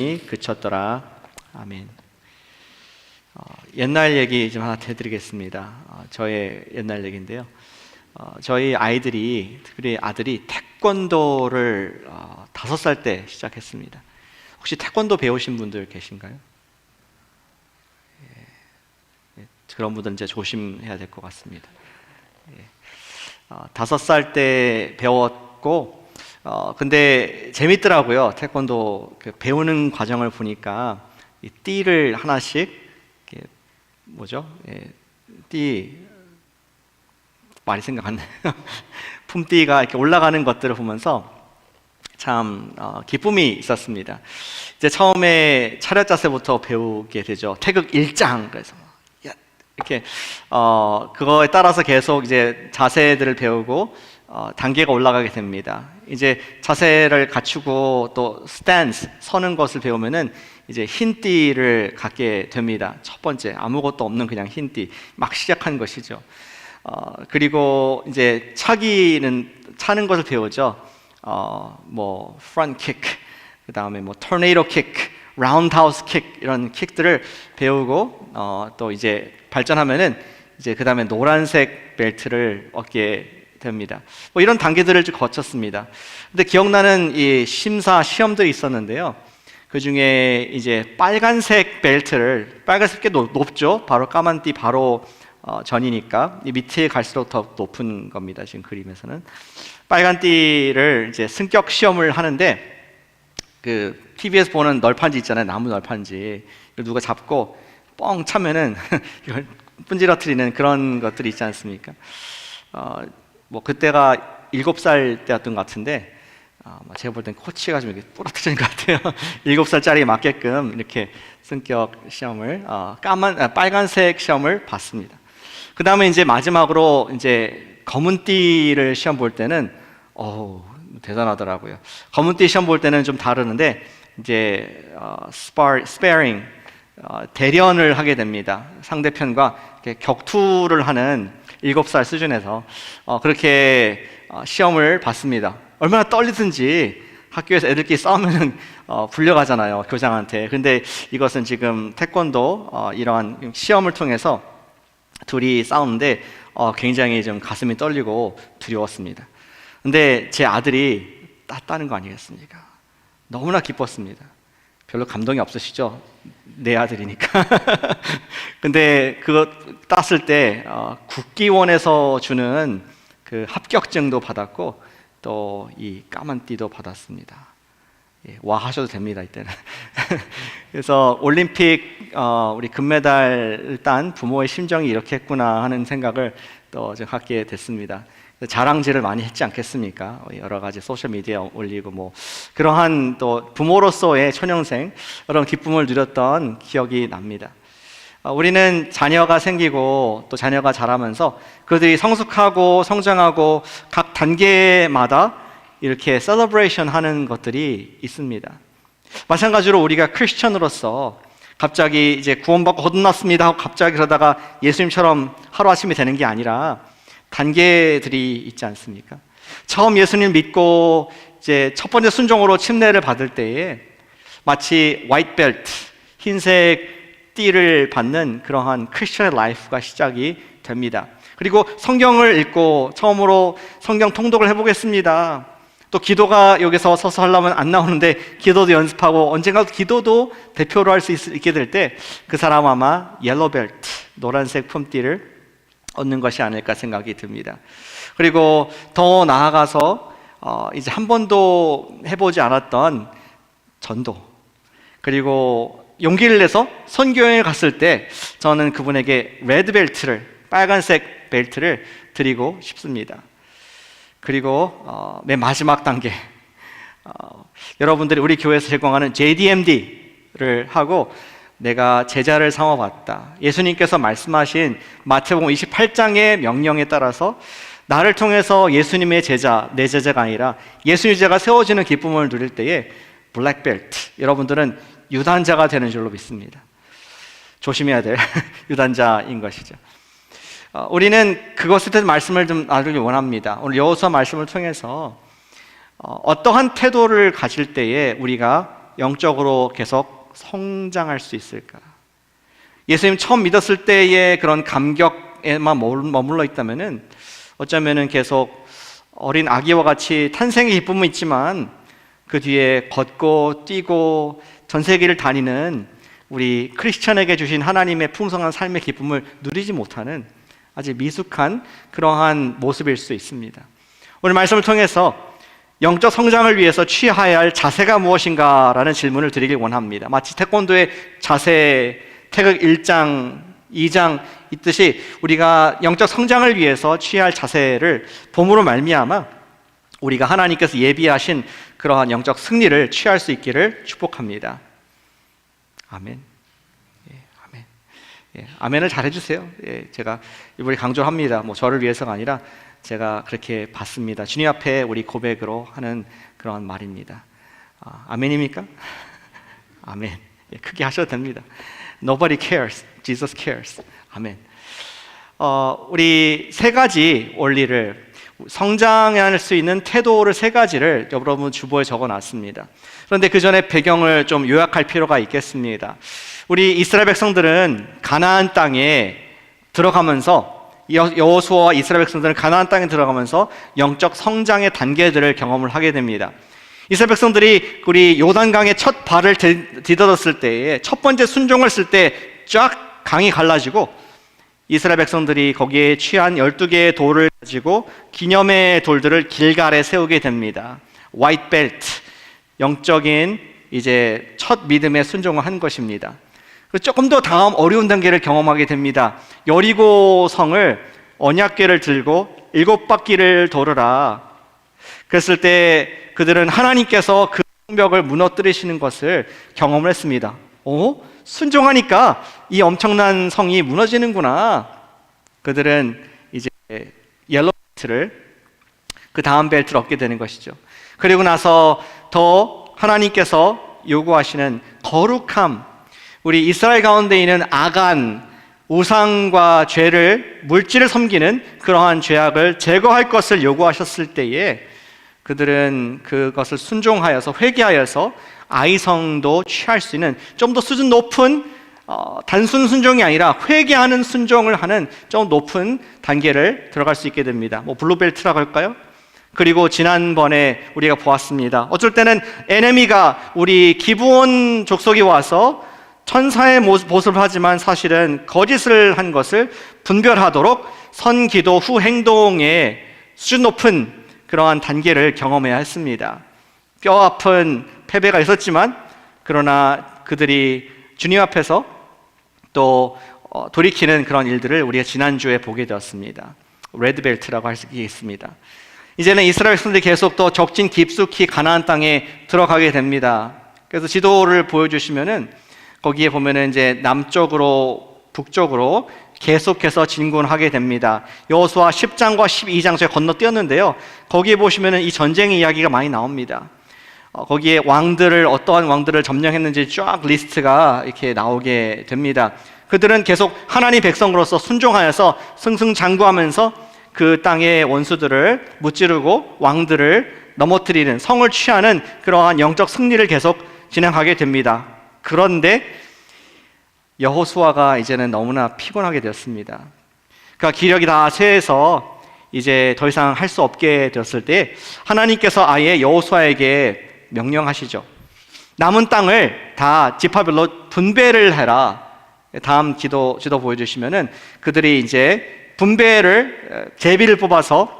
그쳤더라. 아멘. 옛날 얘기 좀 하나 해드리겠습니다. 저의 옛날 얘기인데요. 저희 아이들이, 특별히 아들이 태권도를 5살 때 시작했습니다. 혹시 태권도 배우신 분들 계신가요? 그런 분들은 이제 조심해야 될 것 같습니다. 5살 때 배웠고, 근데 재밌더라고요. 태권도 배우는 과정을 보니까 이 띠를 하나씩 띠 말이 생각 안 나요. 품띠가 이렇게 올라가는 것들을 보면서 참 기쁨이 있었습니다. 이제 처음에 차렷 자세부터 배우게 되죠. 태극 1장. 그래서 이렇게 그거에 따라서 계속 이제 자세들을 배우고 단계가 올라가게 됩니다. 이제 자세를 갖추고 또 스탠스, 서는 것을 배우면은 이제 흰 띠를 갖게 됩니다. 첫 번째, 아무것도 없는 그냥 흰 띠, 막 시작한 것이죠. 그리고 이제 차는 것을 배우죠. 뭐 front kick, 그 다음에 뭐 tornado kick, roundhouse kick 이런 킥들을 배우고 또 이제 발전하면은 이제 그 다음에 노란색 벨트를 얻게 됩니다. 뭐 이런 단계들을 좀 거쳤습니다. 근데 기억나는 이 시험들이 있었는데요. 그 중에 이제 빨간색 벨트를, 빨간색 꽤 높죠. 바로 까만 띠 바로 전이니까 이 밑에 갈수록 더 높은 겁니다. 지금 그림에서는 빨간 띠를 이제 승격 시험을 하는데, 그 TV에서 보는 널판지 있잖아요. 나무 널판지. 이걸 누가 잡고 뻥 차면은 이걸 분지러뜨리는 그런 것들이 있지 않습니까? 뭐 그때가 7살 때였던 것 같은데, 제가 볼 땐 코치가 좀 이렇게 부러뜨린 것 같아요. 7살짜리에 맞게끔 이렇게 승격 시험을 빨간색 시험을 봤습니다. 그 다음에 이제 마지막으로 이제 검은 띠를 시험 볼 때는 대단하더라고요. 검은 띠 시험 볼 때는 좀 다르는데 이제 스파링, 대련을 하게 됩니다. 상대편과 이렇게 격투를 하는 7살 수준에서 그렇게 시험을 봤습니다. 얼마나 떨리든지 학교에서 애들끼리 싸우면 불려가잖아요, 교장한테. 근데 이것은 지금 태권도 이러한 시험을 통해서 둘이 싸우는데 굉장히 좀 가슴이 떨리고 두려웠습니다. 근데 제 아들이 땄다는 거 아니겠습니까? 너무나 기뻤습니다. 별로 감동이 없으시죠? 내 아들이니까. 근데 그거 땄을 때 국기원에서 주는 그 합격증도 받았고 또 이 까만 띠도 받았습니다. 와 하셔도 됩니다, 이때는. 그래서 올림픽 우리 금메달을 딴 부모의 심정이 이렇게 했구나 하는 생각을 또 좀 갖게 됐습니다. 자랑질을 많이 했지 않겠습니까? 여러 가지 소셜 미디어에 올리고 뭐 그러한 또 부모로서의 초년생 그런 기쁨을 누렸던 기억이 납니다. 우리는 자녀가 생기고 또 자녀가 자라면서 그들이 성숙하고 성장하고 각 단계마다 이렇게 셀러브레이션 하는 것들이 있습니다. 마찬가지로 우리가 크리스천으로서 갑자기 이제 구원받고 거듭났습니다 하고 갑자기 그러다가 예수님처럼 하루아침에 되는 게 아니라 단계들이 있지 않습니까? 처음 예수님 믿고 이제 첫 번째 순종으로 침례를 받을 때에 마치 화이트 벨트, 흰색 띠를 받는 그러한 크리스천의 라이프가 시작이 됩니다. 그리고 성경을 읽고 처음으로 성경 통독을 해보겠습니다. 또 기도가 여기서 서서 하려면 안 나오는데 기도도 연습하고 언젠가 기도도 대표로 할 수 있게 될 때 그 사람 아마 옐로 벨트, 노란색 품띠를 얻는 것이 아닐까 생각이 듭니다. 그리고 더 나아가서 이제 한 번도 해보지 않았던 전도, 그리고 용기를 내서 선교여행을 갔을 때 저는 그분에게 레드 벨트를, 빨간색 벨트를 드리고 싶습니다. 그리고 맨 마지막 단계, 여러분들이 우리 교회에서 제공하는 JDMD를 하고 내가 제자를 삼아봤다. 예수님께서 말씀하신 마태복음 28장의 명령에 따라서 나를 통해서 예수님의 제자, 내 제자가 아니라 예수님의 제자가 세워지는 기쁨을 누릴 때에 블랙벨트, 여러분들은 유단자가 되는 줄로 믿습니다. 조심해야 될 유단자인 것이죠. 우리는 그것에 대해서 말씀을 좀 나누기 원합니다. 오늘 여호수아 말씀을 통해서 어떠한 태도를 가질 때에 우리가 영적으로 계속 성장할 수 있을까? 예수님 처음 믿었을 때의 그런 감격에만 머물러 있다면은 어쩌면은 계속 어린 아기와 같이 탄생의 기쁨은 있지만 그 뒤에 걷고 뛰고 전 세계를 다니는 우리 크리스천에게 주신 하나님의 풍성한 삶의 기쁨을 누리지 못하는 아주 미숙한 그러한 모습일 수 있습니다. 오늘 말씀을 통해서 영적 성장을 위해서 취해야 할 자세가 무엇인가라는 질문을 드리길 원합니다. 마치 태권도의 자세 태극 1장, 2장 있듯이 우리가 영적 성장을 위해서 취해야 할 자세를 봄으로 말미암아 우리가 하나님께서 예비하신 그러한 영적 승리를 취할 수 있기를 축복합니다. 아멘. 예, 아멘. 예, 아멘을 잘 해주세요. 예, 제가 이번에 강조합니다. 뭐 저를 위해서가 아니라 제가 그렇게 봤습니다. 주님 앞에 우리 고백으로 하는 그런 말입니다. 아멘입니까? 아멘. 예, 크게 하셔도 됩니다. Nobody cares. Jesus cares. 아멘. 우리 세 가지 원리를 성장할 수 있는 태도를 세 가지를 여러분 주보에 적어놨습니다. 그런데 그 전에 배경을 좀 요약할 필요가 있겠습니다. 우리 이스라엘 백성들은 가나안 땅에 들어가면서 여호수아와 이스라엘 백성들은 가나안 땅에 들어가면서 영적 성장의 단계들을 경험을 하게 됩니다. 이스라엘 백성들이 우리 요단강에 첫 발을 디뎌뒀을 때에 첫 번째 순종을 쓸 때 쫙 강이 갈라지고 이스라엘 백성들이 거기에 취한 12개의 돌을 가지고 기념의 돌들을 길갈에 세우게 됩니다. 화이트 벨트, 영적인 이제 첫 믿음의 순종을 한 것입니다. 조금 더 다음 어려운 단계를 경험하게 됩니다. 여리고 성을 언약궤를 들고 7바퀴를 돌으라. 그랬을 때 그들은 하나님께서 그 성벽을 무너뜨리시는 것을 경험을 했습니다. 순종하니까 이 엄청난 성이 무너지는구나. 그들은 이제 옐로우 벨트를 그 다음 벨트를 얻게 되는 것이죠. 그리고 나서 더 하나님께서 요구하시는 거룩함, 우리 이스라엘 가운데 있는 아간, 우상과 죄를, 물질을 섬기는 그러한 죄악을 제거할 것을 요구하셨을 때에 그들은 그것을 순종하여서 회개하여서 아이성도 취할 수 있는 좀 더 수준 높은 단순 순종이 아니라 회개하는 순종을 하는 좀 높은 단계를 들어갈 수 있게 됩니다. 뭐 블루벨트라고 할까요? 그리고 지난번에 우리가 보았습니다. 어쩔 때는 에네미가 우리 기브온 족속이 와서 천사의 모습을 하지만 사실은 거짓을 한 것을 분별하도록 선기도 후 행동의 수준 높은 그러한 단계를 경험해야 했습니다. 뼈 아픈 패배가 있었지만 그러나 그들이 주님 앞에서 또 돌이키는 그런 일들을 우리가 지난주에 보게 되었습니다. 레드벨트라고 할 수 있습니다. 이제는 이스라엘 백성들이 계속 더 적진 깊숙이 가나안 땅에 들어가게 됩니다. 그래서 지도를 보여주시면은 거기에 보면은 이제 남쪽으로 북쪽으로 계속해서 진군하게 됩니다. 여호수아 10장과 12장 제가 건너뛰었는데요. 거기에 보시면은 이 전쟁의 이야기가 많이 나옵니다. 거기에 왕들을 어떠한 왕들을 점령했는지 쫙 리스트가 이렇게 나오게 됩니다. 그들은 계속 하나님 백성으로서 순종하여서 승승장구하면서 그 땅의 원수들을 무찌르고 왕들을 넘어뜨리는 성을 취하는 그러한 영적 승리를 계속 진행하게 됩니다. 그런데 여호수아가 이제는 너무나 피곤하게 되었습니다. 그러니까 기력이 다 쇠해서 이제 더 이상 할 수 없게 되었을 때 하나님께서 아예 여호수아에게 명령하시죠. 남은 땅을 다 지파별로 분배를 해라. 다음 지도 보여주시면은 그들이 이제 분배를 제비를 뽑아서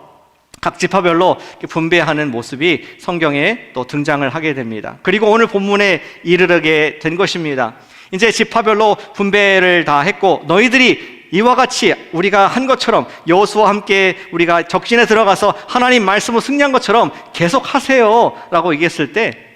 각 지파별로 분배하는 모습이 성경에 또 등장을 하게 됩니다. 그리고 오늘 본문에 이르게 된 것입니다. 이제 지파별로 분배를 다 했고 너희들이 이와 같이 우리가 한 것처럼 여호수아와 함께 우리가 적진에 들어가서 하나님 말씀을 승리한 것처럼 계속 하세요 라고 얘기했을 때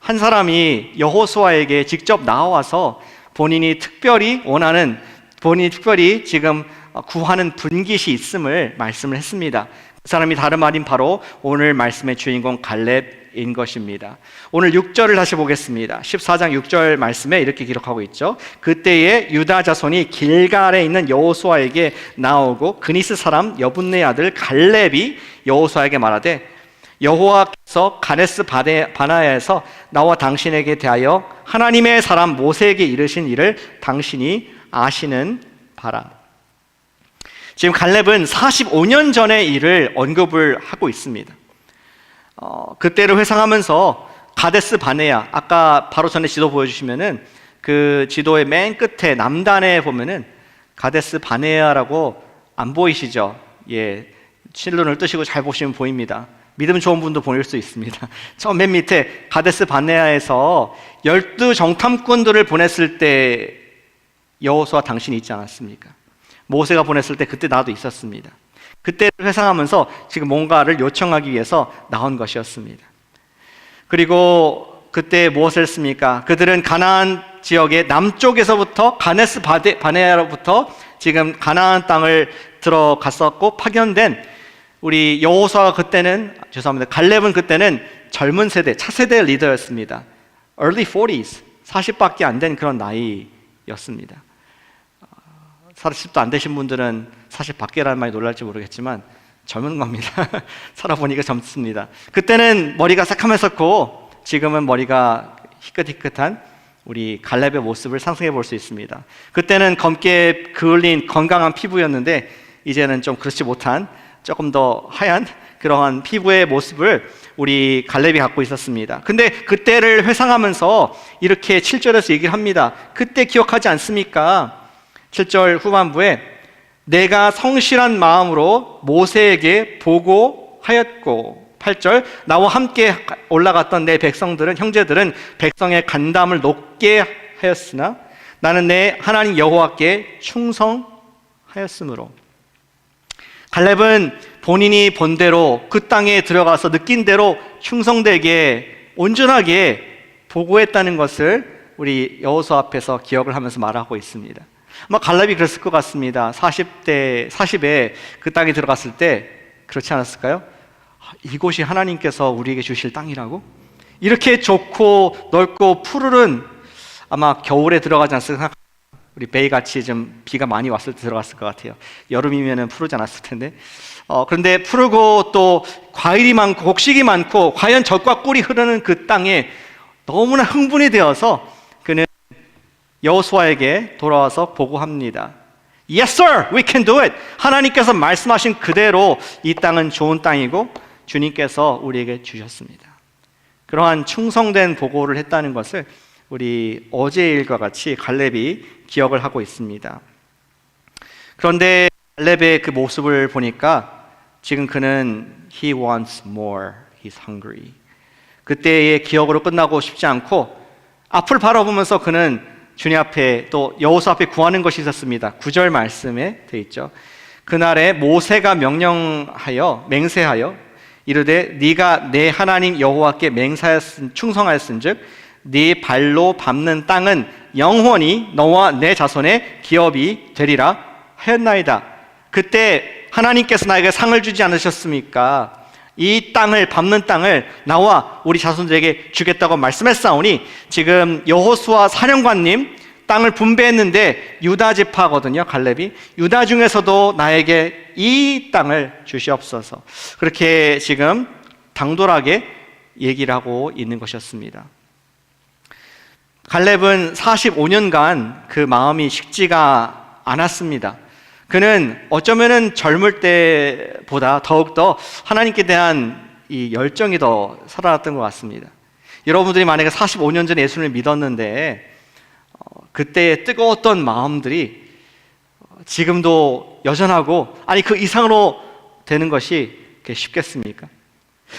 한 사람이 여호수아에게 직접 나와서 본인이 특별히 원하는, 본인이 특별히 지금 구하는 분깃이 있음을 말씀을 했습니다. 그 사람이 다름 아닌 바로 오늘 말씀의 주인공 갈렙인 것입니다. 오늘 6절을 다시 보겠습니다. 14장 6절 말씀에 이렇게 기록하고 있죠. 그때에 유다 자손이 길갈에 있는 여호수아에게 나오고 그니스 사람 여분네 아들 갈렙이 여호수아에게 말하되 여호와께서 가데스 바네아에서 나와 당신에게 대하여 하나님의 사람 모세에게 이르신 일을 당신이 아시는 바라. 지금 갈렙은 45년 전의 일을 언급을 하고 있습니다. 그때를 회상하면서 가데스 바네아, 아까 바로 전에 지도 보여주시면은 그 지도의 맨 끝에 남단에 보면은 가데스 바네아라고 안 보이시죠? 예, 실눈을 뜨시고 잘 보시면 보입니다. 믿음 좋은 분도 보일 수 있습니다. 저 맨 밑에 가데스 바네아에서 12정탐꾼들을 보냈을 때 여호수아 당신이 있지 않았습니까? 모세가 보냈을 때 그때 나도 있었습니다. 그때를 회상하면서 지금 뭔가를 요청하기 위해서 나온 것이었습니다. 그리고 그때 무엇을 했습니까? 그들은 가나안 지역의 남쪽에서부터 가데스 바네아로부터 지금 가나안 땅을 들어갔었고 파견된 우리 여호수아가 그때는 갈렙은 그때는 젊은 세대, 차세대 리더였습니다. Early 40s, 40밖에 안 된 그런 나이였습니다. 40도 안 되신 분들은 40 밖에라는 말이 놀랄지 모르겠지만 젊은 겁니다. 살아보니까 젊습니다. 그때는 머리가 새카맸었고 지금은 머리가 희끗희끗한 우리 갈렙의 모습을 상상해 볼 수 있습니다. 그때는 검게 그을린 건강한 피부였는데 이제는 좀 그렇지 못한 조금 더 하얀 그러한 피부의 모습을 우리 갈렙이 갖고 있었습니다. 근데 그때를 회상하면서 이렇게 7절에서 얘기를 합니다. 그때 기억하지 않습니까? 7절 후반부에 내가 성실한 마음으로 모세에게 보고하였고, 8절 나와 함께 올라갔던 내 백성들은, 형제들은 백성의 간담을 높게 하였으나 나는 내 하나님 여호와께 충성하였으므로. 갈렙은 본인이 본 대로 그 땅에 들어가서 느낀 대로 충성되게 온전하게 보고했다는 것을 우리 여호수아 앞에서 기억을 하면서 말하고 있습니다. 아마 갈렙이 그랬을 것 같습니다. 40에 그 땅에 들어갔을 때 그렇지 않았을까요? 이곳이 하나님께서 우리에게 주실 땅이라고? 이렇게 좋고 넓고 푸르른, 아마 겨울에 들어가지 않았을까? 우리 베이같이 좀 비가 많이 왔을 때 들어갔을 것 같아요. 여름이면은 푸르지 않았을 텐데. 그런데 푸르고 또 과일이 많고 곡식이 많고 과연 젖과 꿀이 흐르는 그 땅에 너무나 흥분이 되어서 그는 여호수아에게 돌아와서 보고합니다. Yes, sir, we can do it. 하나님께서 말씀하신 그대로 이 땅은 좋은 땅이고 주님께서 우리에게 주셨습니다. 그러한 충성된 보고를 했다는 것을 우리 어제의 일과 같이 갈렙이 기억을 하고 있습니다. 그런데 갈렙의 그 모습을 보니까 지금 그는 He wants more, he's hungry. 그때의 기억으로 끝나고 싶지 않고 앞을 바라보면서 그는 주님 앞에 또 여호수아 앞에 구하는 것이 있었습니다. 9절 말씀에 되어 있죠. 그날에 모세가 맹세하여 이르되 네가 내 하나님 여호와께 충성하였은즉 네 발로 밟는 땅은 영원히 너와 내 자손의 기업이 되리라 하였나이다. 그때 하나님께서 나에게 상을 주지 않으셨습니까? 이 땅을 밟는 땅을 나와 우리 자손들에게 주겠다고 말씀했사오니, 지금 여호수아 사령관님 땅을 분배했는데 유다 지파거든요. 갈렙이 유다 중에서도 나에게 이 땅을 주시옵소서. 그렇게 지금 당돌하게 얘기를 하고 있는 것이었습니다. 갈렙은 45년간 그 마음이 식지가 않았습니다. 그는 어쩌면은 젊을 때보다 더욱더 하나님께 대한 이 열정이 더 살아났던 것 같습니다. 여러분들이 만약에 45년 전에 예수님을 믿었는데 그때의 뜨거웠던 마음들이 지금도 여전하고, 아니 그 이상으로 되는 것이 쉽겠습니까?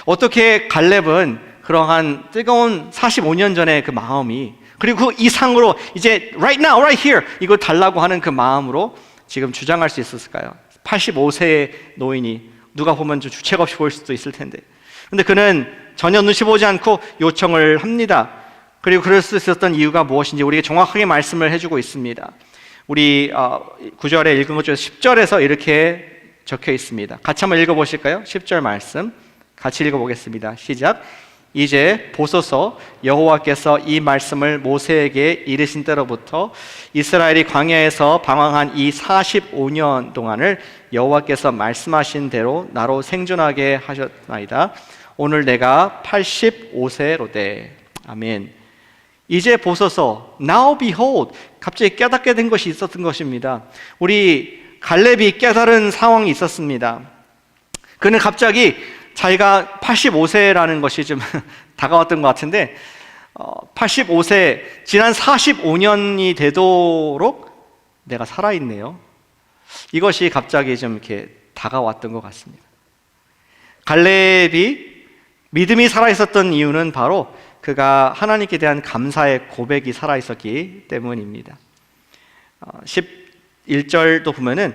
어떻게 갈렙은 그러한 뜨거운 45년 전의 그 마음이, 그리고 그 이상으로 이제 right now, right here 이걸 달라고 하는 그 마음으로 지금 주장할 수 있었을까요? 85세의 노인이 누가 보면 좀 주책 없이 보일 수도 있을 텐데, 근데 그는 전혀 눈치 보지 않고 요청을 합니다. 그리고 그럴 수 있었던 이유가 무엇인지 우리에게 정확하게 말씀을 해주고 있습니다. 우리 9절에 읽은 것 중에서 10절에서 이렇게 적혀 있습니다. 같이 한번 읽어보실까요? 10절 말씀 같이 읽어보겠습니다. 시작. 이제 보소서, 여호와께서 이 말씀을 모세에게 이르신 때로부터 이스라엘이 광야에서 방황한 이 45년 동안을 여호와께서 말씀하신 대로 나로 생존하게 하셨나이다. 오늘 내가 85세로되. 아멘. 이제 보소서, now behold. 갑자기 깨닫게 된 것이 있었던 것입니다. 우리 갈렙이 깨달은 상황이 있었습니다. 그는 갑자기 자기가 85세라는 것이 좀 다가왔던 것 같은데 85세, 지난 45년이 되도록 내가 살아있네요. 이것이 갑자기 좀 이렇게 다가왔던 것 같습니다. 갈렙이 믿음이 살아있었던 이유는 바로 그가 하나님께 대한 감사의 고백이 살아있었기 때문입니다. 11절도 보면은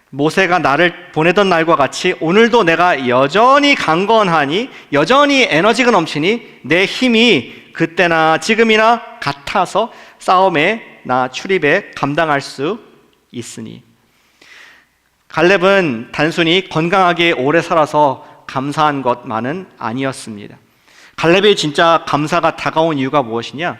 모세가 나를 보내던 날과 같이 오늘도 내가 여전히 강건하니 여전히 에너지가 넘치니 내 힘이 그때나 지금이나 같아서 싸움에 나 출입에 감당할 수 있으니. 갈렙은 단순히 건강하게 오래 살아서 감사한 것만은 아니었습니다. 갈렙의 진짜 감사가 다가온 이유가 무엇이냐?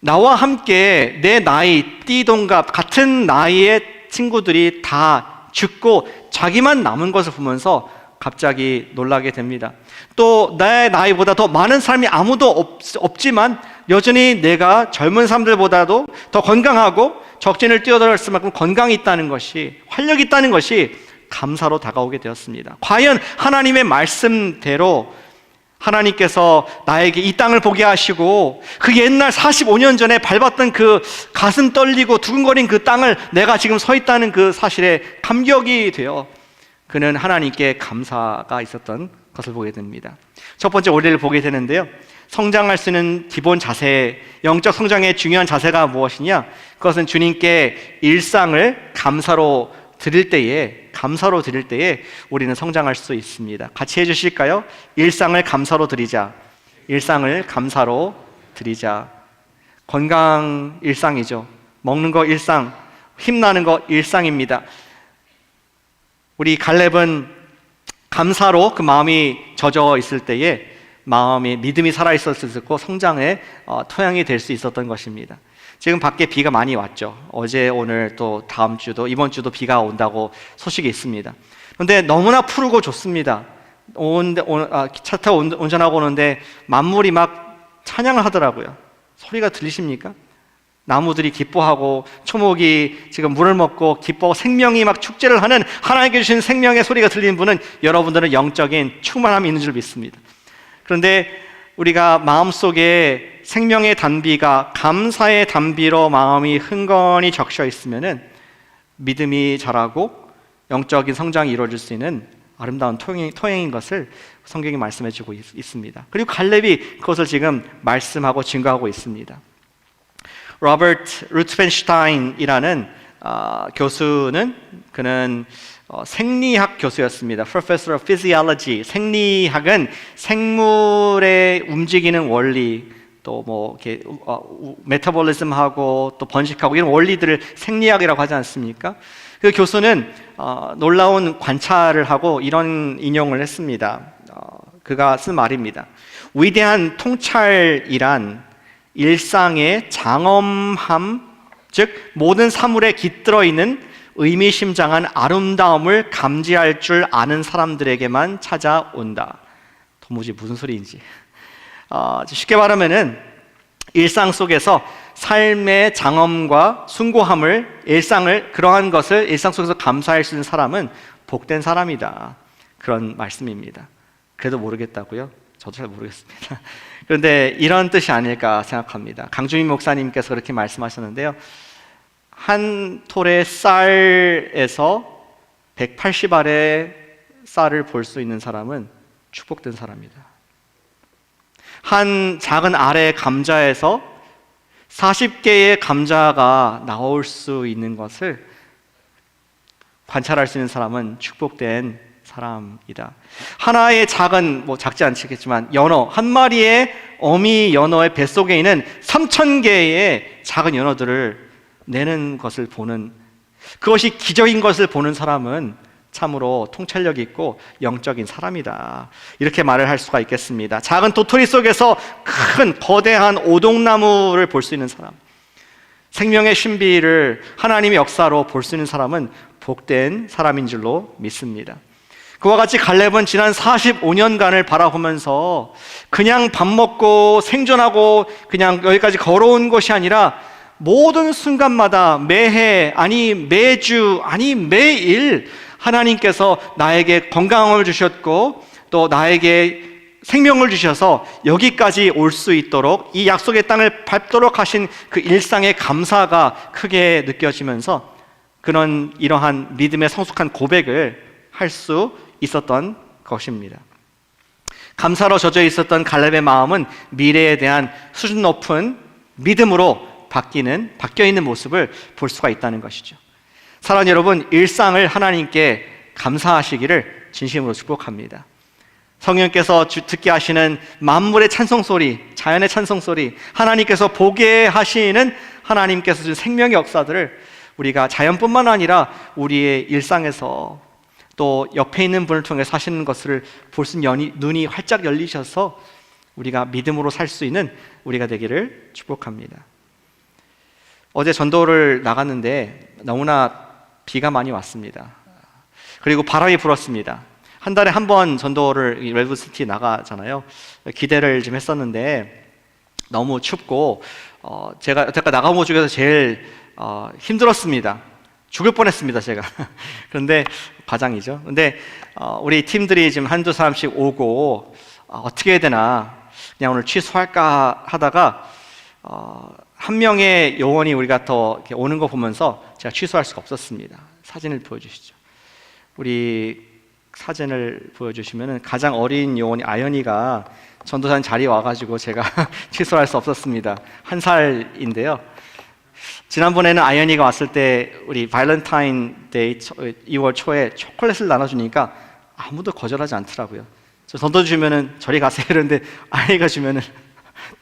나와 함께 내 나이, 띠동갑, 같은 나이의 친구들이 다 죽고 자기만 남은 것을 보면서 갑자기 놀라게 됩니다. 또 내 나이보다 더 많은 사람이 아무도 없지만 여전히 내가 젊은 사람들보다도 더 건강하고 적진을 뛰어들을 만큼 건강이 있다는 것이, 활력이 있다는 것이 감사로 다가오게 되었습니다. 과연 하나님의 말씀대로 하나님께서 나에게 이 땅을 보게 하시고 그 옛날 45년 전에 밟았던 그 가슴 떨리고 두근거린 그 땅을 내가 지금 서 있다는 그 사실에 감격이 되어 그는 하나님께 감사가 있었던 것을 보게 됩니다. 첫 번째 원리를 보게 되는데요, 성장할 수 있는 기본 자세, 영적 성장의 중요한 자세가 무엇이냐? 그것은 주님께 일상을 감사로 드릴 때에 우리는 성장할 수 있습니다. 같이 해주실까요? 일상을 감사로 드리자. 일상을 감사로 드리자. 건강 일상이죠. 먹는 거 일상, 힘나는 거 일상입니다. 우리 갈렙은 감사로 그 마음이 젖어 있을 때에 마음이 믿음이 살아있었을 수 있고 성장의 토양이 될 수 있었던 것입니다. 지금 밖에 비가 많이 왔죠. 어제, 오늘, 또 다음 주도, 이번 주도 비가 온다고 소식이 있습니다. 그런데 너무나 푸르고 좋습니다. 차 타고 운전하고 오는데 만물이 막 찬양을 하더라고요. 소리가 들리십니까? 나무들이 기뻐하고 초목이 지금 물을 먹고 기뻐하고 생명이 막 축제를 하는 하나님께 주신 생명의 소리가 들리는 분은 여러분들은 영적인 충만함이 있는 줄 믿습니다. 그런데 우리가 마음속에 생명의 단비가 감사의 단비로 마음이 흥건히 적셔 있으면은 믿음이 자라고 영적인 성장이 이루어질 수 있는 아름다운 토양인 것을 성경이 말씀해 주고 있습니다. 그리고 갈렙이 그것을 지금 말씀하고 증거하고 있습니다. 로버트 루트펜슈타인이라는 교수는, 그는 생리학 교수였습니다. Professor of Physiology. 생리학은 생물의 움직이는 원리, 또 뭐 이렇게 메타볼리즘하고 또 번식하고 이런 원리들을 생리학이라고 하지 않습니까? 그 교수는 놀라운 관찰을 하고 이런 인용을 했습니다. 그가 쓴 말입니다. 위대한 통찰이란 일상의 장엄함, 즉 모든 사물에 깃들어 있는 의미심장한 아름다움을 감지할 줄 아는 사람들에게만 찾아온다. 도무지 무슨 소리인지. 쉽게 말하면은 일상 속에서 삶의 장엄과 숭고함을, 그러한 것을 일상 속에서 감사할 수 있는 사람은 복된 사람이다. 그런 말씀입니다. 그래도 모르겠다고요? 저도 잘 모르겠습니다. 그런데 이런 뜻이 아닐까 생각합니다. 강주민 목사님께서 그렇게 말씀하셨는데요, 한 톨의 쌀에서 180알의 쌀을 볼 수 있는 사람은 축복된 사람이다. 한 작은 알의 감자에서 40개의 감자가 나올 수 있는 것을 관찰할 수 있는 사람은 축복된 사람이다. 하나의 작은, 작지 않겠지만 연어, 한 마리의 어미 연어의 뱃속에 있는 3,000개의 작은 연어들을 내는 것을 보는, 그것이 기적인 것을 보는 사람은 참으로 통찰력 있고 영적인 사람이다. 이렇게 말을 할 수가 있겠습니다. 작은 도토리 속에서 큰 거대한 오동나무를 볼 수 있는 사람, 생명의 신비를 하나님의 역사로 볼 수 있는 사람은 복된 사람인 줄로 믿습니다. 그와 같이 갈렙은 지난 45년간을 바라보면서 그냥 밥 먹고 생존하고 그냥 여기까지 걸어온 것이 아니라 모든 순간마다 매해, 아니 매주, 아니 매일 하나님께서 나에게 건강을 주셨고 또 나에게 생명을 주셔서 여기까지 올 수 있도록 이 약속의 땅을 밟도록 하신 그 일상의 감사가 크게 느껴지면서 그런 이러한 믿음의 성숙한 고백을 할 수 있었던 것입니다. 감사로 젖어 있었던 갈렙의 마음은 미래에 대한 수준 높은 믿음으로 바뀌어 있는 모습을 볼 수가 있다는 것이죠. 사랑하는 여러분, 일상을 하나님께 감사하시기를 진심으로 축복합니다. 성령께서 듣게 하시는 만물의 찬송소리, 자연의 찬송소리, 하나님께서 보게 하시는 하나님께서 준 생명의 역사들을 우리가 자연뿐만 아니라 우리의 일상에서 또 옆에 있는 분을 통해 사시는 것을 볼 수 있는 눈이 활짝 열리셔서 우리가 믿음으로 살 수 있는 우리가 되기를 축복합니다. 어제 전도를 나갔는데 너무나 비가 많이 왔습니다. 그리고 바람이 불었습니다. 한 달에 한 번 전도를 redwoodcity 나가잖아요. 기대를 좀 했었는데 너무 춥고 제가 여태까지 나가본 것 중에서 제일 힘들었습니다. 죽을 뻔했습니다, 제가. 그런데 과장이죠. 근데 우리 팀들이 지금 한두 사람씩 오고 어떻게 해야 되나 그냥 오늘 취소할까 하다가 한 명의 요원이 우리가 더 이렇게 오는 거 보면서 제가 취소할 수가 없었습니다. 사진을 보여주시죠. 우리 사진을 보여주시면 가장 어린 요원이 아연이가 전도사님 자리에 와가지고 제가 취소할 수 없었습니다. 1살인데요. 지난번에는 아연이가 왔을 때 우리 발렌타인데이 2월 초에 초콜릿을 나눠주니까 아무도 거절하지 않더라고요. 저 전도 주면은 저리 가세요 이러는데 아이가 주면은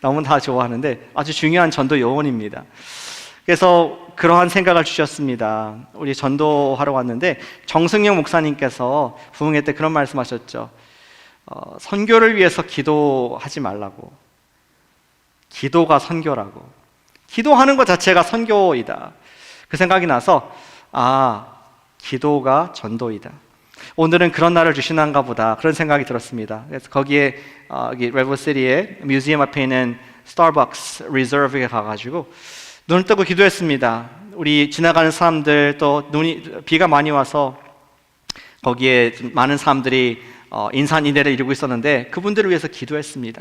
너무 다 좋아하는데 아주 중요한 전도 요원입니다. 그래서 그러한 생각을 주셨습니다. 우리 전도하러 왔는데 정승영 목사님께서 부흥회 때 그런 말씀하셨죠. 선교를 위해서 기도하지 말라고. 기도가 선교라고. 기도하는 것 자체가 선교이다. 그 생각이 나서 기도가 전도이다. 오늘은 그런 날을 주시는가 보다 그런 생각이 들었습니다. 그래서 거기에 여기 redwoodcity의 뮤지엄 앞에 있는 스타벅스 리저브에 가가지고 눈을 뜨고 기도했습니다. 우리 지나가는 사람들 또 비가 많이 와서 거기에 많은 사람들이 인산인해를 이루고 있었는데 그분들을 위해서 기도했습니다.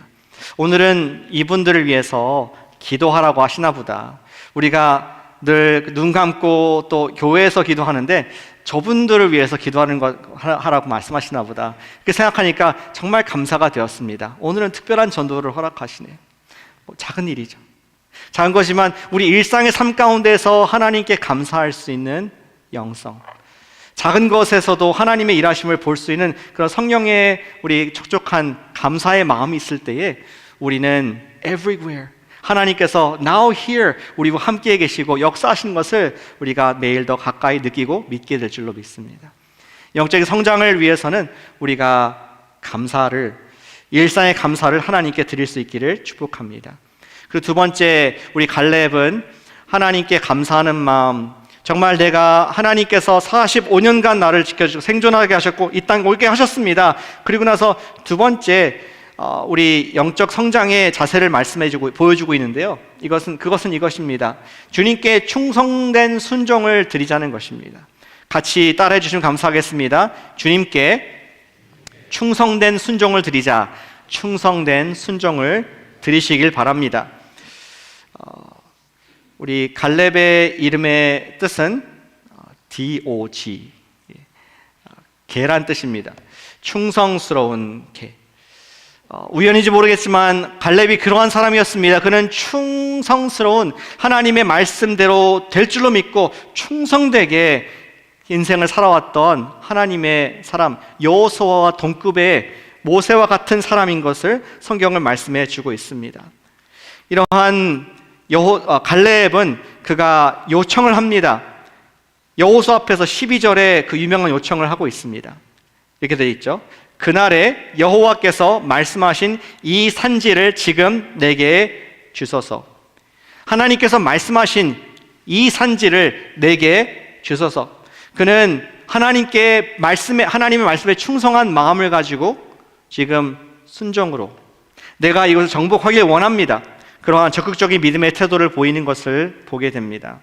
오늘은 이분들을 위해서 기도하라고 하시나 보다. 우리가 늘 눈 감고 또 교회에서 기도하는데 저분들을 위해서 기도하는 것 하라고 말씀하시나 보다. 그렇게 생각하니까 정말 감사가 되었습니다. 오늘은 특별한 전도를 허락하시네요. 작은 일이죠. 작은 거지만 우리 일상의 삶 가운데서 하나님께 감사할 수 있는 영성, 작은 것에서도 하나님의 일하심을 볼 수 있는 그런 성령의 우리 촉촉한 감사의 마음이 있을 때에 우리는 everywhere 하나님께서 now here 우리와 함께 계시고 역사하신 것을 우리가 매일 더 가까이 느끼고 믿게 될 줄로 믿습니다. 영적인 성장을 위해서는 우리가 일상의 감사를 하나님께 드릴 수 있기를 축복합니다. 그리고 두 번째, 우리 갈렙은 하나님께 감사하는 마음, 정말 내가 하나님께서 45년간 나를 지켜주고 생존하게 하셨고 이 땅에 올게 하셨습니다. 그리고 나서 두 번째, 우리 영적 성장의 자세를 보여주고 있는데요. 그것은 이것입니다. 주님께 충성된 순종을 드리자는 것입니다. 같이 따라해 주시면 감사하겠습니다. 주님께 충성된 순종을 드리자. 충성된 순종을 드리시길 바랍니다. 우리 갈렙의 이름의 뜻은 DOG, 개란 뜻입니다. 충성스러운 개. 우연인지 모르겠지만 갈렙이 그러한 사람이었습니다. 그는 충성스러운 하나님의 말씀대로 될 줄로 믿고 충성되게 인생을 살아왔던 하나님의 사람, 여호수아와 동급의 모세와 같은 사람인 것을 성경을 말씀해 주고 있습니다. 이러한 갈렙은 그가 요청을 합니다. 여호수아 앞에서 12절에 그 유명한 요청을 하고 있습니다. 이렇게 되어 있죠. 그날에 여호와께서 말씀하신 이 산지를 지금 내게 주소서. 하나님께서 말씀하신 이 산지를 내게 주소서. 그는 하나님의 말씀에 충성한 마음을 가지고 지금 순종으로 내가 이것을 정복하길 원합니다. 그러한 적극적인 믿음의 태도를 보이는 것을 보게 됩니다.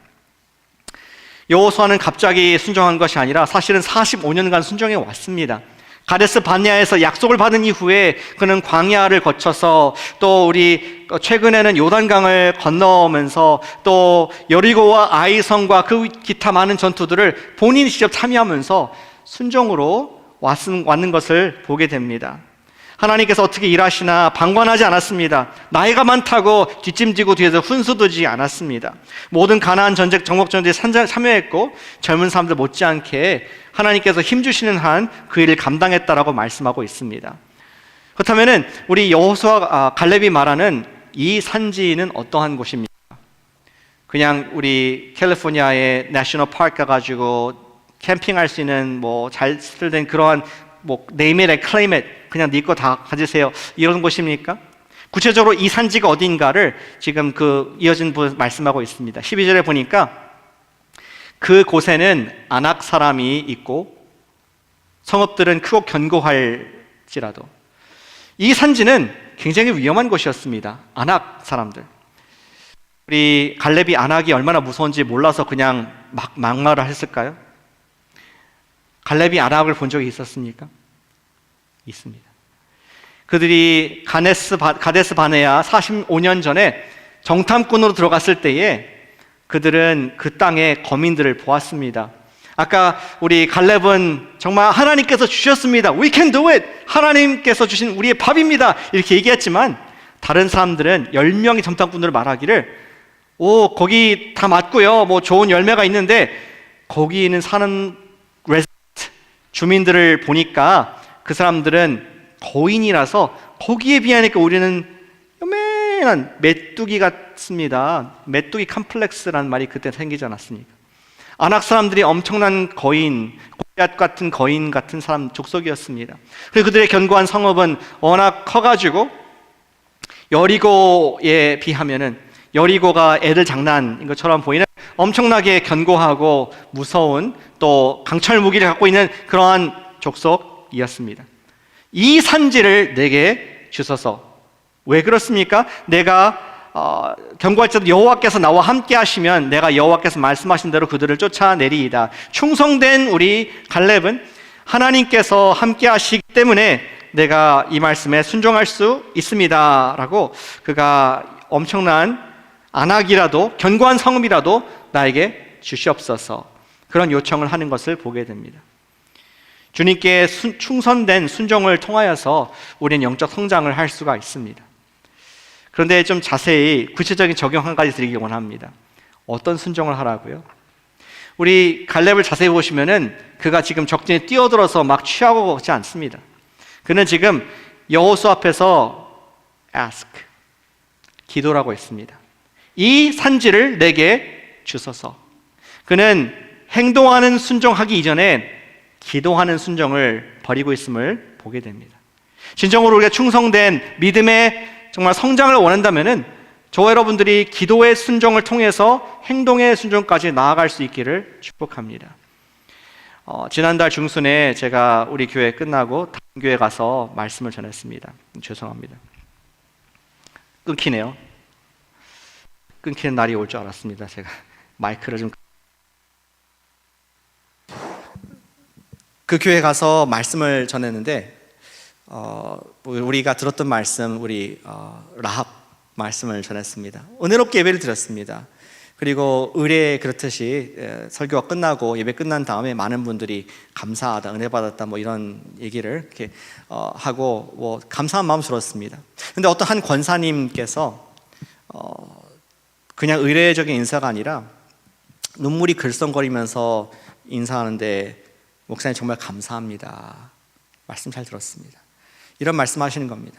여호수아는 갑자기 순종한 것이 아니라 사실은 45년간 순종해 왔습니다. 가데스 바네아에서 약속을 받은 이후에 그는 광야를 거쳐서 또 우리 최근에는 요단강을 건너오면서 또 여리고와 아이성과 그 기타 많은 전투들을 본인이 직접 참여하면서 순종으로 왔는 것을 보게 됩니다. 하나님께서 어떻게 일하시나 방관하지 않았습니다. 나이가 많다고 뒷짐지고 뒤에서 훈수두지 않았습니다. 모든 가나안 전쟁, 정복 전쟁에 참여했고 젊은 사람들 못지않게 하나님께서 힘주시는 한 그 일을 감당했다라고 말씀하고 있습니다. 그렇다면 우리 여호수아 갈렙이 말하는 이 산지는 어떠한 곳입니까? 그냥 우리 캘리포니아의 내셔널 파크 가가지고 캠핑할 수 있는 잘 설된 그러한 name it and claim it, 그냥 네 거 다 가지세요, 이런 곳입니까? 구체적으로 이 산지가 어딘가를 지금 이어진 부분 말씀하고 있습니다. 12절에 보니까 그 곳에는 아낙 사람이 있고 성읍들은 크고 견고할지라도. 이 산지는 굉장히 위험한 곳이었습니다. 아낙 사람들. 우리 갈렙이 아낙이 얼마나 무서운지 몰라서 그냥 막말을 했을까요? 갈렙이 아낙을 본 적이 있었습니까? 있습니다. 그들이 가데스 바네아 45년 전에 정탐꾼으로 들어갔을 때에 그들은 그 땅의 거민들을 보았습니다. 아까 우리 갈렙은 정말 하나님께서 주셨습니다. We can do it. 하나님께서 주신 우리의 밥입니다. 이렇게 얘기했지만 다른 사람들은 10명의 정탐꾼으로 말하기를 거기 다 맞고요. 좋은 열매가 있는데 거기는 사는 주민들을 보니까 그 사람들은 거인이라서 거기에 비하니까 우리는 요만한 메뚜기 같습니다. 메뚜기 컴플렉스라는 말이 그때 생기지 않았습니까? 아낙 사람들이 엄청난 거인, 골리앗 같은 거인 같은 사람 족속이었습니다. 그리고 그들의 견고한 성읍은 워낙 커가지고 여리고에 비하면은 여리고가 애들 장난인 것처럼 보이는 엄청나게 견고하고 무서운 또 강철 무기를 갖고 있는 그러한 족속이었습니다. 이 산지를 내게 주소서. 왜 그렇습니까? 내가 경고할지라도 여호와께서 나와 함께 하시면 내가 여호와께서 말씀하신 대로 그들을 쫓아내리이다. 충성된 우리 갈렙은 하나님께서 함께 하시기 때문에 내가 이 말씀에 순종할 수 있습니다 라고 그가 엄청난 안악이라도 견고한 성읍이라도 나에게 주시옵소서, 그런 요청을 하는 것을 보게 됩니다. 주님께 충성된 순종을 통하여서 우리는 영적 성장을 할 수가 있습니다. 그런데 좀 자세히 구체적인 적용 한 가지 드리기 원합니다. 어떤 순종을 하라고요? 우리 갈렙을 자세히 보시면은 그가 지금 적진에 뛰어들어서 막 취하고 오지 않습니다. 그는 지금 여호수아 앞에서 ask, 기도라고 했습니다. 이 산지를 내게 주소서. 그는 행동하는 순종하기 이전에 기도하는 순종을 버리고 있음을 보게 됩니다. 진정으로 우리가 충성된 믿음의 정말 성장을 원한다면은 저와 여러분들이 기도의 순종을 통해서 행동의 순종까지 나아갈 수 있기를 축복합니다. 지난달 중순에 제가 우리 교회 끝나고 다른 교회 가서 말씀을 전했습니다. 죄송합니다. 끊기네요. 끊기는 날이 올 줄 알았습니다. 제가 마이크를 좀 그 교회 가서 말씀을 전했는데 우리가 들었던 말씀, 우리 라합 말씀을 전했습니다. 은혜롭게 예배를 드렸습니다. 그리고 의뢰 그렇듯이 설교가 끝나고 예배 끝난 다음에 많은 분들이 감사하다, 은혜 받았다 이런 얘기를 이렇게 하고 감사한 마음 들었습니다. 근데 어떤 한 권사님께서 그냥 의례적인 인사가 아니라 눈물이 글썽거리면서 인사하는데 목사님 정말 감사합니다, 말씀 잘 들었습니다, 이런 말씀하시는 겁니다.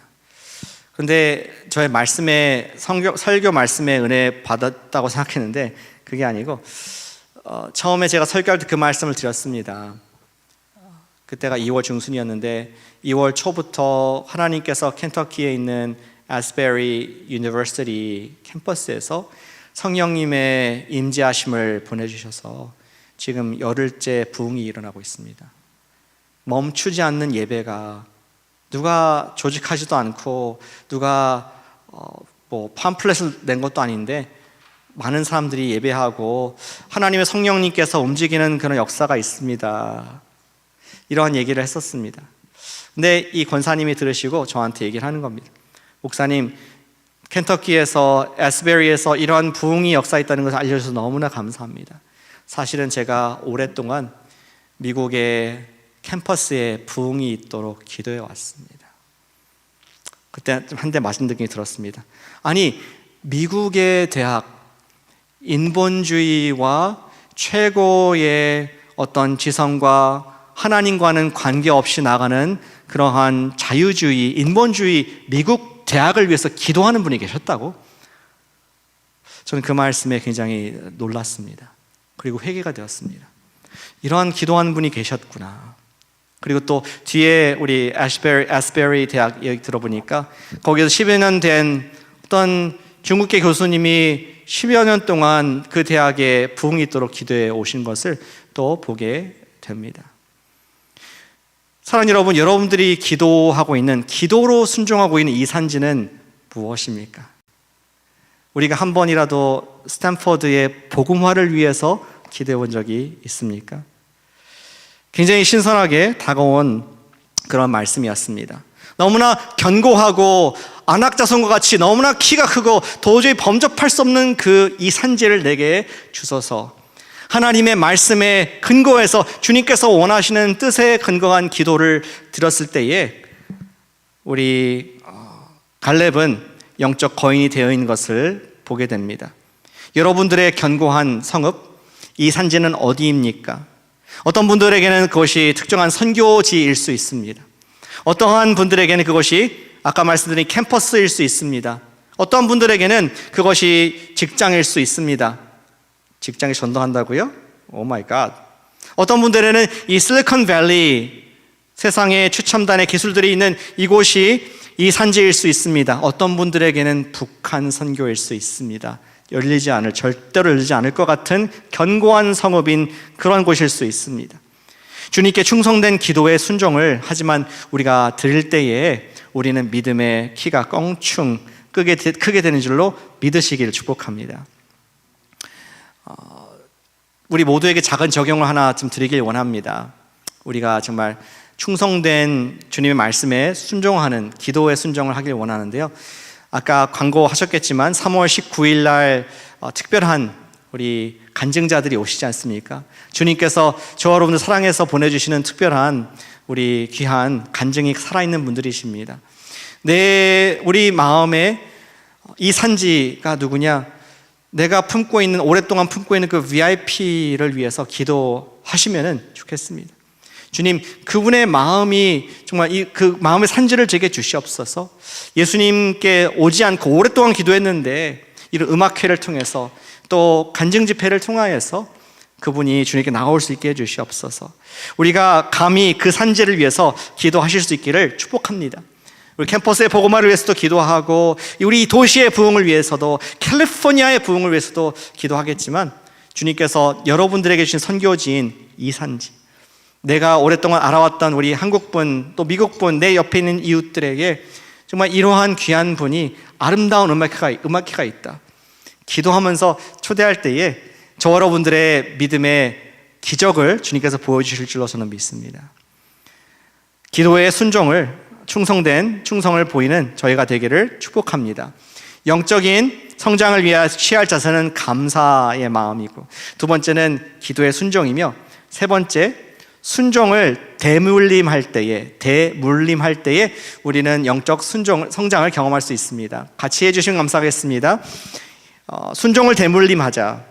그런데 저의 말씀에 설교 말씀에 은혜 받았다고 생각했는데 그게 아니고 처음에 제가 설교할 때 그 말씀을 드렸습니다. 그때가 2월 중순이었는데 2월 초부터 하나님께서 켄터키에 있는 아스베리 유니버시티 캠퍼스에서 성령님의 임재하심을 보내주셔서 지금 열흘째 부흥이 일어나고 있습니다. 멈추지 않는 예배가, 누가 조직하지도 않고 누가 팜플렛을 낸 것도 아닌데 많은 사람들이 예배하고 하나님의 성령님께서 움직이는 그런 역사가 있습니다. 이러한 얘기를 했었습니다. 근데 이 권사님이 들으시고 저한테 얘기를 하는 겁니다. 목사님, 켄터키에서 애스베리에서 이러한 부흥이 역사 있다는 것을 알려주셔서 너무나 감사합니다. 사실은 제가 오랫동안 미국의 캠퍼스에 부흥이 있도록 기도해 왔습니다. 그때 한 대 맞은 느낌이 들었습니다. 아니, 미국의 대학, 인본주의와 최고의 어떤 지성과 하나님과는 관계없이 나가는 그러한 자유주의, 인본주의 미국 대학을 위해서 기도하는 분이 계셨다고? 저는 그 말씀에 굉장히 놀랐습니다. 그리고 회개가 되었습니다. 이러한 기도하는 분이 계셨구나. 그리고 또 뒤에 우리 애스베리 대학 얘기 들어보니까 거기서 10여 년 된 어떤 중국계 교수님이 10여 년 동안 그 대학에 부흥이 있도록 기도해 오신 것을 또 보게 됩니다. 사랑하는 여러분, 여러분들이 기도하고 있는, 기도로 순종하고 있는 이 산지는 무엇입니까? 우리가 한 번이라도 스탠퍼드의 복음화를 위해서 기도해 본 적이 있습니까? 굉장히 신선하게 다가온 그런 말씀이었습니다. 너무나 견고하고 안악자손과 같이 너무나 키가 크고 도저히 범접할 수 없는 이 산지를 내게 주소서. 하나님의 말씀에 근거해서 주님께서 원하시는 뜻에 근거한 기도를 드렸을 때에 우리 갈렙은 영적 거인이 되어 있는 것을 보게 됩니다. 여러분들의 견고한 성읍, 이 산지는 어디입니까? 어떤 분들에게는 그것이 특정한 선교지일 수 있습니다. 어떠한 분들에게는 그것이 아까 말씀드린 캠퍼스일 수 있습니다. 어떤 분들에게는 그것이 직장일 수 있습니다. 직장에 전도한다고요? 오 마이 갓. 어떤 분들에게는 이 실리콘밸리, 세상의 최첨단의 기술들이 있는 이곳이 이 산지일 수 있습니다. 어떤 분들에게는 북한 선교일 수 있습니다. 절대로 열리지 않을 것 같은 견고한 성읍인 그런 곳일 수 있습니다. 주님께 충성된 기도의 순종을 하지만 우리가 드릴 때에 우리는 믿음의 키가 껑충 크게 되는 줄로 믿으시기를 축복합니다. 우리 모두에게 작은 적용을 하나 좀 드리길 원합니다. 우리가 정말 충성된 주님의 말씀에 순종하는 기도의 순종을 하길 원하는데요. 아까 광고하셨겠지만 3월 19일 날 특별한 우리 간증자들이 오시지 않습니까? 주님께서 저와 여러분들 사랑해서 보내주시는 특별한 우리 귀한 간증이 살아있는 분들이십니다. 우리 마음에 이 산지가 누구냐? 내가 오랫동안 품고 있는 그 VIP를 위해서 기도하시면 좋겠습니다. 주님, 그분의 마음이 정말 그 마음의 산지를 제게 주시옵소서. 예수님께 오지 않고 오랫동안 기도했는데 이런 음악회를 통해서 또 간증 집회를 통하여서 그분이 주님께 나올 수 있게 해주시옵소서. 우리가 감히 그 산지를 위해서 기도하실 수 있기를 축복합니다. 우리 캠퍼스의 복음화를 위해서도 기도하고 우리 도시의 부흥을 위해서도 캘리포니아의 부흥을 위해서도 기도하겠지만 주님께서 여러분들에게 주신 선교지인 이 산지, 내가 오랫동안 알아왔던 우리 한국분 또 미국분 내 옆에 있는 이웃들에게 정말 이러한 귀한 분이 아름다운 음악회가 있다. 기도하면서 초대할 때에 저와 여러분들의 믿음의 기적을 주님께서 보여주실 줄로 저는 믿습니다. 기도의 충성을 보이는 저희가 되기를 축복합니다. 영적인 성장을 위해 취할 자세는 감사의 마음이고, 두 번째는 기도의 순종이며, 세 번째 순종을 대물림할 때에 우리는 영적 성장을 경험할 수 있습니다. 같이 해주시면 감사하겠습니다. 순종을 대물림하자.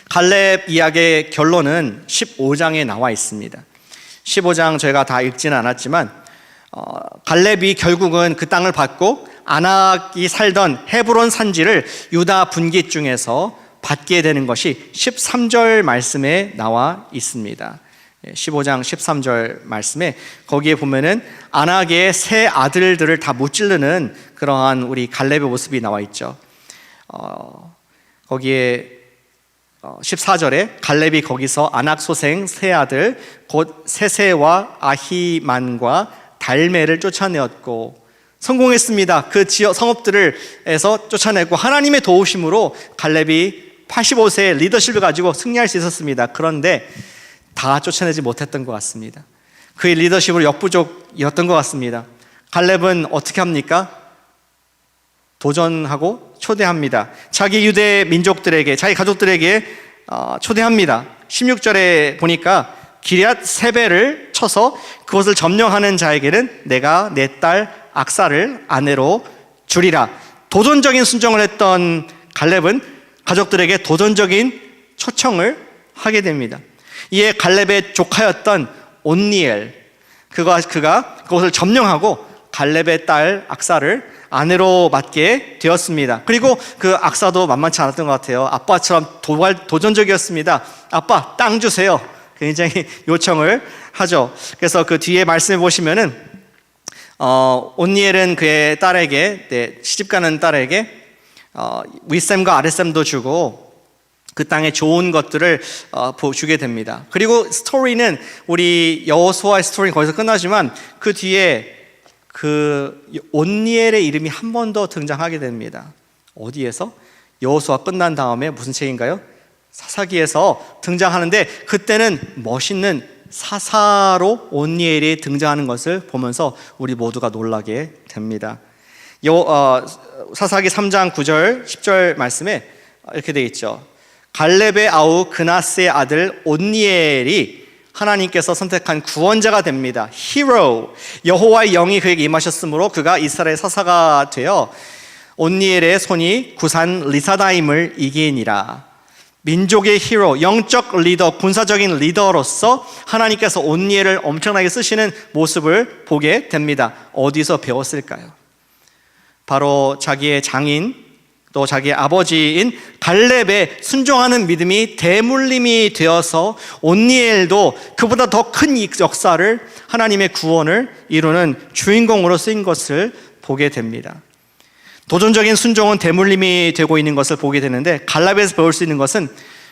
갈렙 이야기의 결론은 15장에 나와 있습니다. 15장 저희가 다 읽지는 않았지만 갈렙이 결국은 그 땅을 받고 아낙이 살던 헤브론 산지를 유다 분깃 중에서 받게 되는 것이 13절 말씀에 나와 있습니다. 15장 13절 말씀에 거기에 보면은 아낙의 세 아들들을 다 무찌르는 그러한 우리 갈렙의 모습이 나와 있죠. 거기에 14절에 갈렙이 거기서 아낙 소생 세 아들 곧 세세와 아히만과 달메를 쫓아내었고 성공했습니다. 그 지역 성읍들에서 쫓아내고 하나님의 도우심으로 갈렙이 85세의 리더십을 가지고 승리할 수 있었습니다. 그런데 다 쫓아내지 못했던 것 같습니다. 그의 리더십으로 역부족이었던 것 같습니다. 갈렙은 어떻게 합니까? 도전하고 초대합니다. 자기 유대 민족들에게, 자기 가족들에게 초대합니다. 16절에 보니까 기럇 세베를 쳐서 그것을 점령하는 자에게는 내가 내 딸 악사를 아내로 주리라. 도전적인 순종을 했던 갈렙은 가족들에게 도전적인 초청을 하게 됩니다. 이에 갈렙의 조카였던 온니엘, 그가 그것을 점령하고 갈렙의 딸 악사를 아내로 맡게 되었습니다. 그리고 그 악사도 만만치 않았던 것 같아요. 아빠처럼 도전적이었습니다. 아빠, 땅 주세요. 굉장히 요청을 하죠. 그래서 그 뒤에 말씀해 보시면은 온니엘은 그의 딸에게, 시집가는 딸에게 윗셈과 아랫셈도 주고 그 땅에 좋은 것들을 주게 됩니다. 그리고 스토리는 우리 여호수아의 스토리는 거기서 끝나지만 그 뒤에 그 온니엘의 이름이 한 번 더 등장하게 됩니다. 어디에서? 여호수아 끝난 다음에 무슨 책인가요? 사사기에서 등장하는데 그때는 멋있는 사사로 온니엘이 등장하는 것을 보면서 우리 모두가 놀라게 됩니다. 사사기 3장 9절 10절 말씀에 이렇게 되어 있죠. 갈렙의 아우 그나스의 아들 온니엘이 하나님께서 선택한 구원자가 됩니다. 히로, 여호와의 영이 그에게 임하셨으므로 그가 이스라엘 사사가 되어 온니엘의 손이 구산 리사다임을 이기니라. 민족의 히로, 영적 리더, 군사적인 리더로서 하나님께서 온니엘을 엄청나게 쓰시는 모습을 보게 됩니다. 어디서 배웠을까요? 바로 자기의 장인 또 자기의 아버지인 갈렙의 순종하는 믿음이 대물림이 되어서 온니엘도 그보다 더 큰 역사를, 하나님의 구원을 이루는 주인공으로 쓰인 것을 보게 됩니다. 도전적인 순종은 대물림이 되고 있는 것을 보게 되는데 갈렙에서 배울 수 있는 것은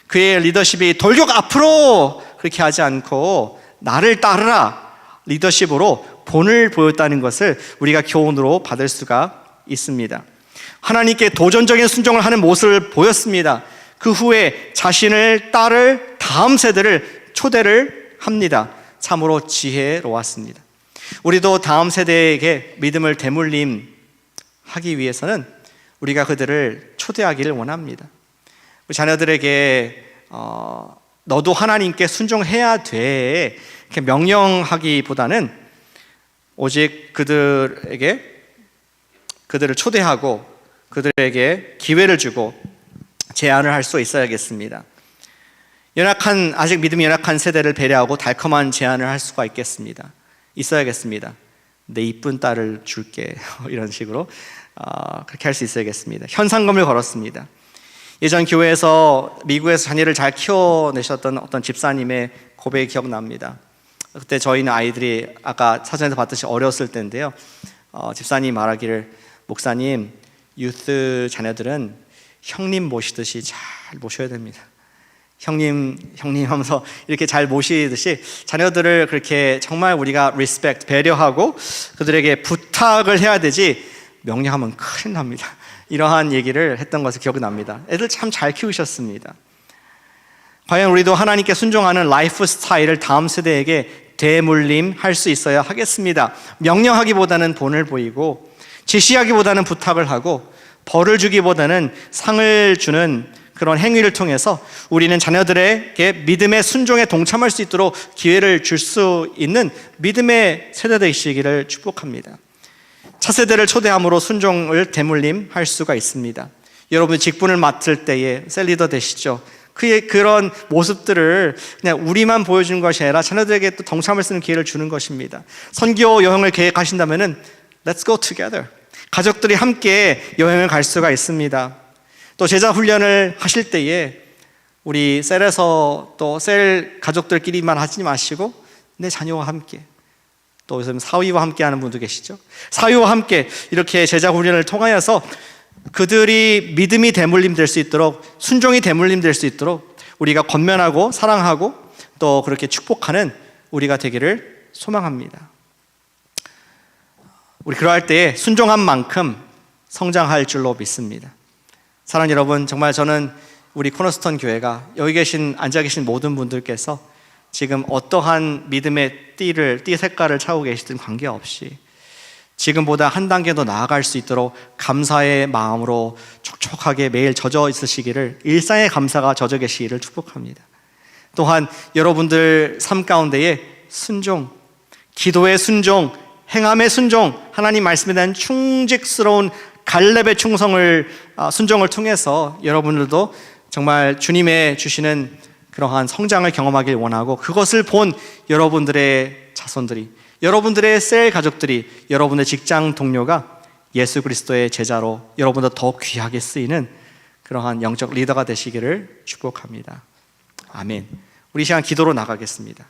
그의 리더십이 돌격 앞으로 그렇게 하지 않고 나를 따르라 리더십으로 본을 보였다는 것을 우리가 교훈으로 받을 수가 있습니다. 하나님께 도전적인 순종을 하는 모습을 보였습니다. 그 후에 자신을 따를 다음 세대를 초대를 합니다. 참으로 지혜로웠습니다. 우리도 다음 세대에게 믿음을 대물림하기 위해서는 우리가 그들을 초대하기를 원합니다. 우리 자녀들에게 너도 하나님께 순종해야 돼 이렇게 명령하기보다는 오직 그들을 초대하고 그들에게 기회를 주고 제안을 할 수 있어야겠습니다. 아직 믿음이 연약한 세대를 배려하고 달콤한 제안을 할 수가 있어야겠습니다. 내 이쁜 딸을 줄게 이런 식으로 그렇게 할 수 있어야겠습니다. 현상금을 걸었습니다. 예전 교회에서 미국에서 자녀를 잘 키워내셨던 어떤 집사님의 고백이 기억납니다. 그때 저희는 아이들이 아까 사전에서 봤듯이 어렸을 때인데요. 집사님이 말하기를, 목사님, 유스 자녀들은 형님 모시듯이 잘 모셔야 됩니다. 형님 하면서 이렇게 잘 모시듯이 자녀들을 그렇게 정말 우리가 리스펙트, 배려하고 그들에게 부탁을 해야 되지 명령하면 큰일 납니다. 이러한 얘기를 했던 것을 기억납니다. 애들 참 잘 키우셨습니다. 과연 우리도 하나님께 순종하는 라이프 스타일을 다음 세대에게 대물림할 수 있어야 하겠습니다. 명령하기보다는 본을 보이고, 지시하기보다는 부탁을 하고, 벌을 주기보다는 상을 주는 그런 행위를 통해서 우리는 자녀들에게 믿음의 순종에 동참할 수 있도록 기회를 줄 수 있는 믿음의 세대 되시기를 축복합니다. 차세대를 초대함으로 순종을 대물림할 수가 있습니다. 여러분 직분을 맡을 때에 셀리더 되시죠. 그런 모습들을 그냥 우리만 보여주는 것이 아니라 자녀들에게 또 동참할 수 있는 기회를 주는 것입니다. 선교 여행을 계획하신다면은 Let's go together. 가족들이 함께 여행을 갈 수가 있습니다. 또 제자 훈련을 하실 때에 우리 셀에서 또 셀 가족들끼리만 하지 마시고 내 자녀와 함께, 또 요즘 사위와 함께 하는 분도 계시죠. 사위와 함께 이렇게 제자 훈련을 통하여서 그들이 믿음이 대물림 될 수 있도록, 순종이 대물림 될 수 있도록 우리가 권면하고 사랑하고 또 그렇게 축복하는 우리가 되기를 소망합니다. 우리 그러할 때에 순종한 만큼 성장할 줄로 믿습니다. 사랑하는 여러분, 정말 저는 우리 코너스톤 교회가 여기 앉아 계신 모든 분들께서 지금 어떠한 믿음의 띠 색깔을 차고 계시든 관계없이 지금보다 한 단계 더 나아갈 수 있도록 감사의 마음으로 촉촉하게 매일 젖어 있으시기를, 일상의 감사가 젖어 계시기를 축복합니다. 또한 여러분들 삶 가운데에 순종, 기도의 순종, 행함의 순종, 하나님 말씀에 대한 충직스러운 갈렙의 순종을 통해서 여러분들도 정말 주님의 주시는 그러한 성장을 경험하길 원하고, 그것을 본 여러분들의 자손들이, 여러분들의 셀 가족들이, 여러분의 직장 동료가 예수 그리스도의 제자로 여러분도 더 귀하게 쓰이는 그러한 영적 리더가 되시기를 축복합니다. 아멘. 우리 이 시간 기도로 나가겠습니다.